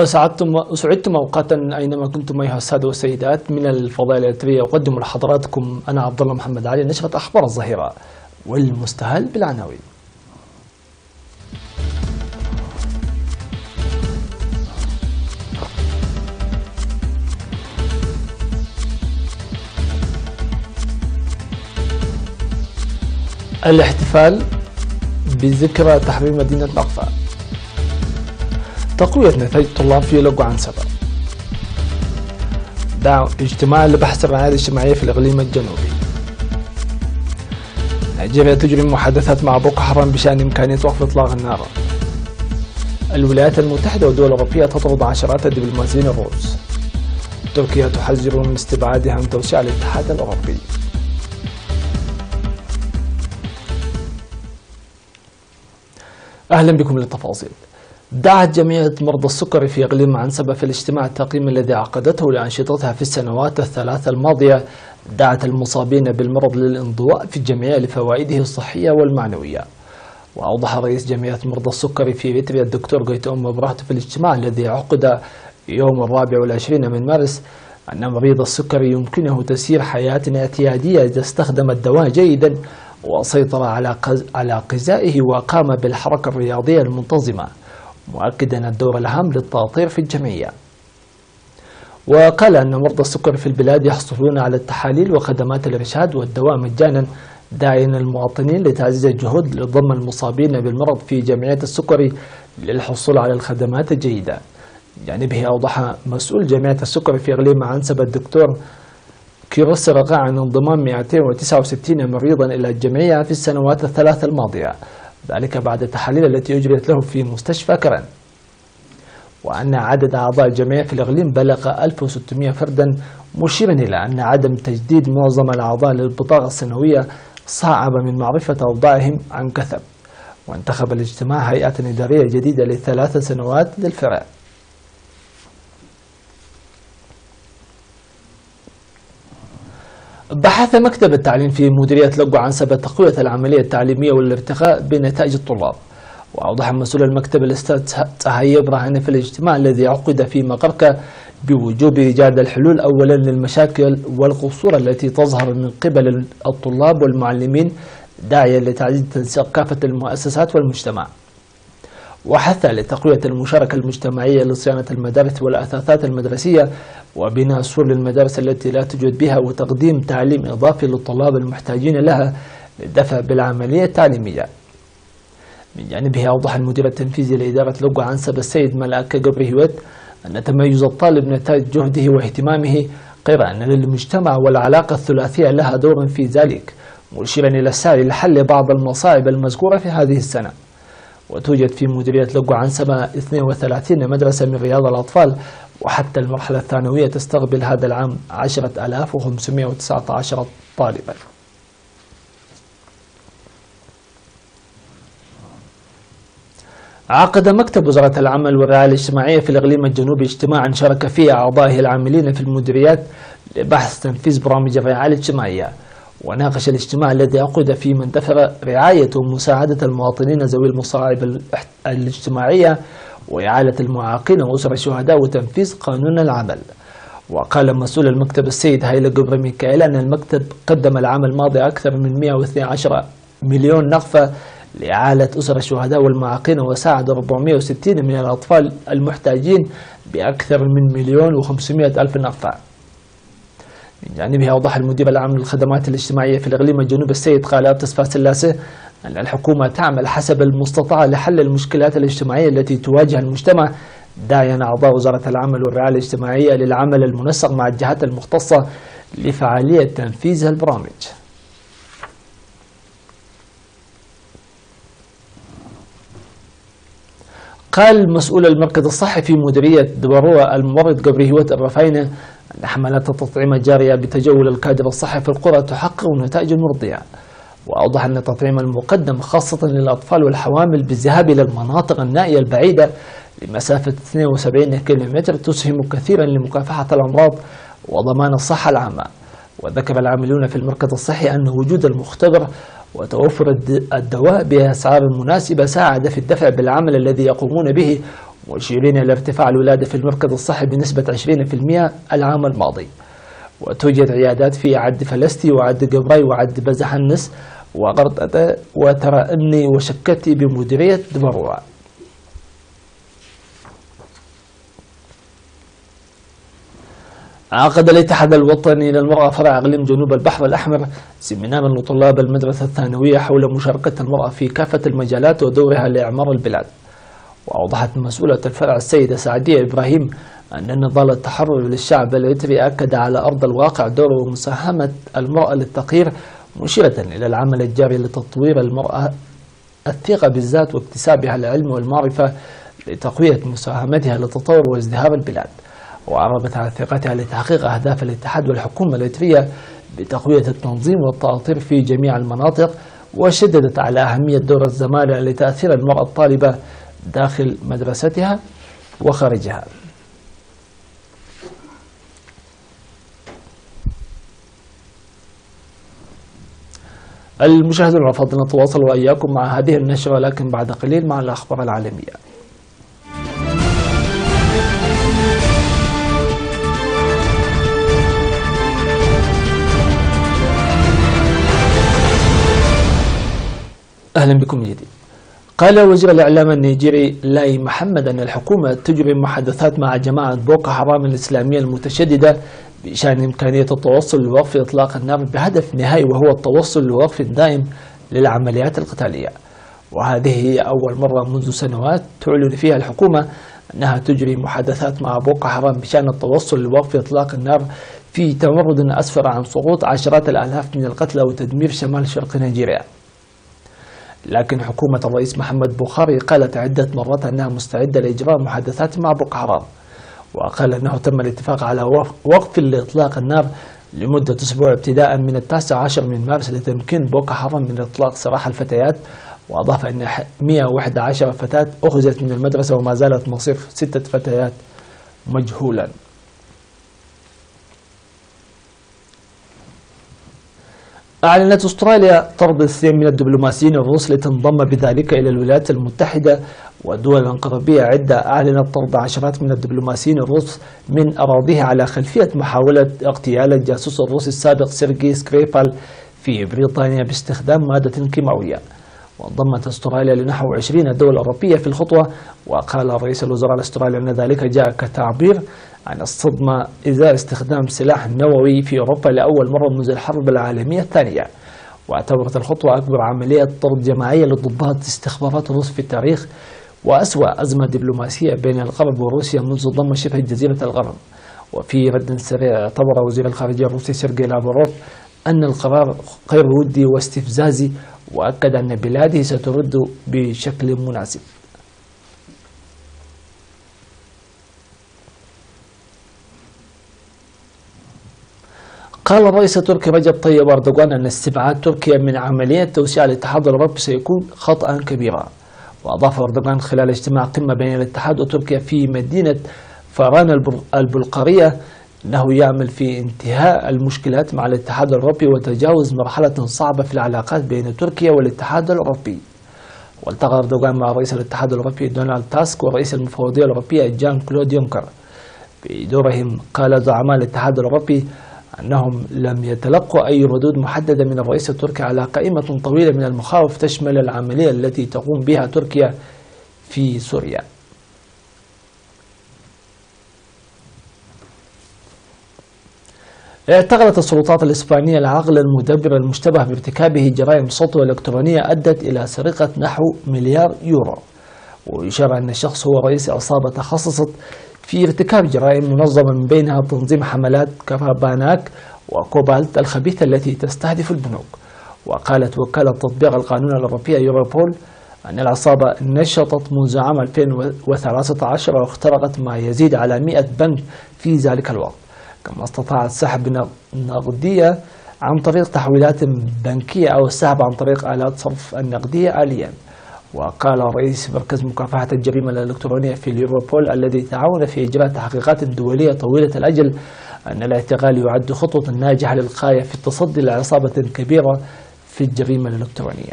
سعدتم أوقاتا أينما كنتم أيها السادة والسيدات. من الفضائل التالية أقدم لحضراتكم أنا عبد الله محمد علي نشرة أخبار الظهيرة والمستهل بالعناوين. الاحتفال بذكرى تحرير مدينة نقفة، تقوية نتائج الطلاب في لقو عنسبة، اجتماع لبحث الرعاية الاجتماعية في الإقليم الجنوبي. نيجيريا تجري محادثات مع بوكو حرام بشأن إمكانية وقف إطلاق النار. الولايات المتحدة والدول الأوروبية تطرد عشرات الدبلوماسيين الروس. تركيا تحذر من استبعادها عن توسيع الاتحاد الأوروبي. أهلا بكم للتفاصيل. دعت جمعية مرضى السكري في إقليم عنسبة في الاجتماع التقييم الذي عقدته لأنشطتها في السنوات الثلاث الماضية، دعت المصابين بالمرض للانضواء في الجمعية لفوائده الصحية والمعنوية. وأوضح رئيس جمعية مرضى السكري في إريتريا الدكتور غيتوم مبرهت في الاجتماع الذي عقد يوم 24 من مارس أن مريض السكري يمكنه تسيير حياة اعتيادية إذا استخدم الدواء جيدا وسيطر على غذائه وقام بالحركة الرياضية المنتظمة، مؤكدا الدور الهام للتأطير في الجمعية. وقال أن مرضى السكر في البلاد يحصلون على التحاليل وخدمات الإرشاد والدواء مجانا، داعيا المواطنين لتعزيز الجهود لضم المصابين بالمرض في جمعية السكري للحصول على الخدمات الجيدة. بجانبه أوضح مسؤول جمعية السكري في إقليم عنسبة الدكتور كيروس رقاع عن انضمام 269 مريضا إلى الجمعية في السنوات الثلاث الماضية، ذلك بعد التحاليل التي أجريت له في مستشفى كرن، وأن عدد أعضاء الجمعية في الإقليم بلغ 1600 فردا، مشيرا إلى أن عدم تجديد معظم الأعضاء للبطاقة السنوية صعب من معرفة أوضاعهم عن كثب. وانتخب الاجتماع هيئة إدارية جديدة ل3 سنوات للفرع. بحث مكتب التعليم في مديرية لقو عنسبة تقوية العملية التعليمية والارتقاء بنتائج الطلاب. وأوضح مسؤول المكتب الأستاذ تهيب إبراهيم في الاجتماع الذي عقد في مقركة بوجوب إيجاد الحلول أولا للمشاكل والقصور التي تظهر من قبل الطلاب والمعلمين، داعيا لتعزيز تنسيق كافة المؤسسات والمجتمع. وحث لتقوية المشاركة المجتمعية لصيانة المدارس والأثاثات المدرسية وبناء سور للمدارس التي لا توجد بها، وتقديم تعليم إضافي للطلاب المحتاجين لها للدفع بالعملية التعليمية. من جانبه أوضح المدير التنفيذي لإدارة لقو عنسبة السيد ملاك جبريهوت أن تميز الطالب نتاج جهده واهتمامه، غير أن للمجتمع والعلاقة الثلاثية لها دور في ذلك، مشيرا إلى السعي لحل بعض المصاعب المذكورة في هذه السنة. وتوجد في مديرية لقو عنسبة 32 مدرسة من رياض الأطفال، وحتى المرحلة الثانوية تستقبل هذا العام 10,519 طالبا. عقد مكتب وزارة العمل والرعاية الاجتماعية في الإقليم الجنوبي اجتماعا شارك فيه أعضائه العاملين في المديريات لبحث تنفيذ برامج الرعاية الاجتماعية. وناقش الاجتماع الذي عقد في منتفى رعاية ومساعدة المواطنين ذوي المصاعب الاجتماعية وإعالة المعاقين وأسر الشهداء وتنفيذ قانون العمل. وقال مسؤول المكتب السيد هايل جبر ميكائيل أن المكتب قدم العام الماضي أكثر من 112 مليون نقفة لإعالة أسر الشهداء والمعاقين، وساعد 460 من الأطفال المحتاجين بأكثر من 1,500,000 نقفة. من جانبه أوضح المدير العام للخدمات الاجتماعية في الإقليم الجنوبي السيد خالد تصفى سلاسة أن الحكومة تعمل حسب المستطاع لحل المشكلات الاجتماعية التي تواجه المجتمع، داعيا أعضاء وزارة العمل والرعاية الاجتماعية للعمل المنسق مع الجهات المختصة لفعالية تنفيذ البرامج. قال مسؤول المركز الصحي في مديرية دبروة الممرض جبريهوت الرفاينة أن حملات التطعيم الجارية بتجول الكادر الصحي في القرى تحقق نتائج مرضية. وأوضح أن التطعيم المقدم خاصة للأطفال والحوامل بالذهاب إلى المناطق النائية البعيدة لمسافة 72 كيلومتر تسهم كثيرا لمكافحة الأمراض وضمان الصحة العامة. وذكر العاملون في المركز الصحي أن وجود المختبر وتوفر الدواء بأسعار مناسبة ساعد في الدفع بالعمل الذي يقومون به، مشيرين إلى ارتفاع الولادة في المركز الصحي بنسبة 20% العام الماضي. وتوجد عيادات في عد فلسطي وعد قبري وعد بزحنس وغردة وترأني وشكتي بمديرية دبروع. عقد الاتحاد الوطني للمرأة فرع إقليم جنوب البحر الأحمر سيمينار لطلاب المدرسة الثانوية حول مشاركة المرأة في كافة المجالات ودورها لإعمار البلاد. وأوضحت مسؤولة الفرع السيدة سعدية إبراهيم أن نضال التحرر للشعب الإريتري أكد على أرض الواقع دور ومساهمة المرأة للتغيير، مشيرة إلى العمل الجاري لتطوير المرأة الثقة بالذات واكتسابها العلم والمعرفة لتقوية مساهمتها لتطور وازدهار البلاد. وعربت على ثقتها لتحقيق أهداف الاتحاد والحكومة الإريترية بتقوية التنظيم والتأطير في جميع المناطق، وشددت على أهمية دور الزمالة لتأثير المرأة الطالبة داخل مدرستها وخارجها. المشاهدون الأفاضل، نتواصل وإياكم مع هذه النشرة لكن بعد قليل مع الأخبار العالمية. أهلا بكم من جديد. قال وزير الإعلام النيجيري لاي محمد أن الحكومة تجري محادثات مع جماعة بوكو حرام الإسلامية المتشددة بشأن إمكانية التوصل لوقف إطلاق النار بهدف نهائي، وهو التوصل لوقف دائم للعمليات القتالية. وهذه هي أول مرة منذ سنوات تعلن فيها الحكومة أنها تجري محادثات مع بوكو حرام بشأن التوصل لوقف إطلاق النار في تمرد أسفر عن سقوط عشرات الآلاف من القتلى وتدمير شمال شرق نيجيريا. لكن حكومة الرئيس محمد بوخاري قالت عدة مرات أنها مستعدة لإجراء محادثات مع بوكو حرام، وقال أنه تم الاتفاق على وقف لإطلاق النار لمدة أسبوع ابتداء من 19 من مارس لتمكين بوكو حرام من إطلاق سراح الفتيات. وأضاف أن 111 فتاة أخذت من المدرسة وما زالت مصير 6 فتيات مجهولا. أعلنت أستراليا طرد 2 من الدبلوماسيين الروس لتنضم بذلك إلى الولايات المتحدة ودول غربية عدة. أعلنت طرد عشرات من الدبلوماسيين الروس من أراضيها على خلفية محاولة اغتيال الجاسوس الروسي السابق سيرجي سكريبال في بريطانيا باستخدام مادة كيماوية. وانضمت أستراليا لنحو 20 دولة أوروبية في الخطوة. وقال رئيس الوزراء الأسترالي أن ذلك جاء كتعبير عن الصدمة إزاء استخدام سلاح نووي في أوروبا لأول مرة منذ الحرب العالمية الثانية. واعتبرت الخطوة أكبر عملية طرد جماعية لضباط استخبارات الروس في التاريخ، وأسوأ أزمة دبلوماسية بين الغرب وروسيا منذ ضم شبه جزيرة الغرب. وفي رد سريع اعتبر وزير الخارجية الروسي سيرجي لافروف أن القرار غير ودي واستفزازي، وأكد أن بلاده سترد بشكل مناسب. قال الرئيس التركي رجب طيب أردوغان أن استبعاد تركيا من عملية توسيع الاتحاد الأوروبي سيكون خطأ كبيرا. وأضاف أردوغان خلال اجتماع قمة بين الاتحاد وتركيا في مدينة فاران البلقارية أنه يعمل في انتهاء المشكلات مع الاتحاد الأوروبي وتجاوز مرحلة صعبة في العلاقات بين تركيا والاتحاد الأوروبي. والتقى أردوغان مع رئيس الاتحاد الأوروبي دونالد تاسك ورئيس المفوضية الأوروبية جان كلود يونكر. في دورهم قال زعماء الاتحاد الأوروبي أنهم لم يتلقوا أي ردود محددة من الرئيس التركي على قائمة طويلة من المخاوف تشمل العملية التي تقوم بها تركيا في سوريا. اعتقلت السلطات الإسبانية العاقل المدبر المشتبه بارتكابه جرائم سطو إلكترونية أدت إلى سرقة نحو مليار يورو. ويشار أن الشخص هو رئيس عصابة تخصصت في ارتكاب جرائم منظمة من بينها تنظيم حملات كراباناك وكوبالت الخبيثة التي تستهدف البنوك. وقالت وكالة تطبيق القانون الأوروبية يوروبول أن العصابة نشطت منذ عام 2013 واخترقت ما يزيد على 100 بنك في ذلك الوقت، كما استطاعت سحب نقدية عن طريق تحويلات بنكية أو السحب عن طريق آلات صرف النقدية آليا. وقال رئيس مركز مكافحة الجريمة الإلكترونية في اليوروبول الذي تعاون في إجراء تحقيقات دولية طويلة الأجل أن الاعتقال يعد خطوة ناجحة للغاية في التصدي لعصابة كبيرة في الجريمة الإلكترونية.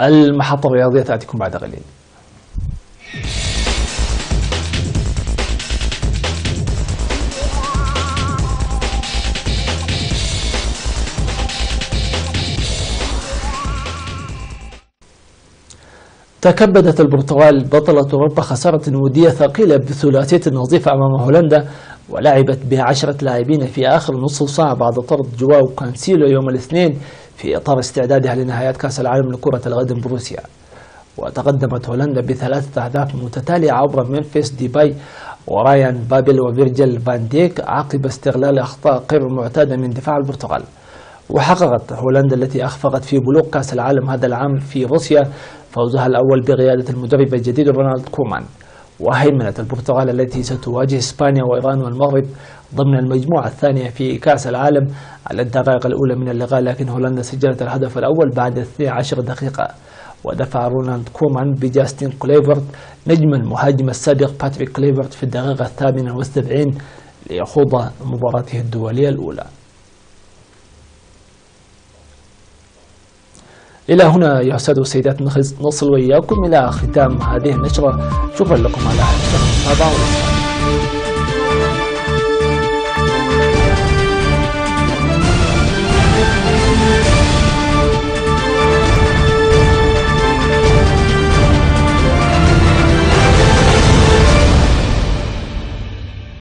المحطة الرياضية تأتيكم بعد قليل. تكبدت البرتغال بطلة أوروبا خسارة ودية ثقيلة بثلاثية نظيفة أمام هولندا، ولعبت ب10 لاعبين في آخر نصف ساعة بعد طرد جواو كانسيلو يوم الاثنين في إطار استعدادها لنهايات كأس العالم لكرة القدم بروسيا. وتقدمت هولندا ب3 أهداف متتالية عبر ممفيس ديباي ورايان بابل وفيرجيل فان ديك عقب استغلال أخطاء غير معتادة من دفاع البرتغال. وحققت هولندا التي أخفقت في بلوغ كأس العالم هذا العام في روسيا فوزها الأول بقيادة المدرب الجديد رونالد كومان. وهيمنت البرتغال التي ستواجه إسبانيا وإيران والمغرب ضمن المجموعة الثانية في كأس العالم على الدقائق الأولى من اللقاء، لكن هولندا سجلت الهدف الأول بعد 12 دقيقة. ودفع رونالد كومان بجاستين كليفرت نجم المهاجم السابق باتريك كليفرت في الدقيقة 78 ليخوض مباراته الدولية الأولى. إلى هنا يا سادة والسيدات نصل وإياكم إلى ختام هذه النشرة. شكرا لكم على حسن المتابعة.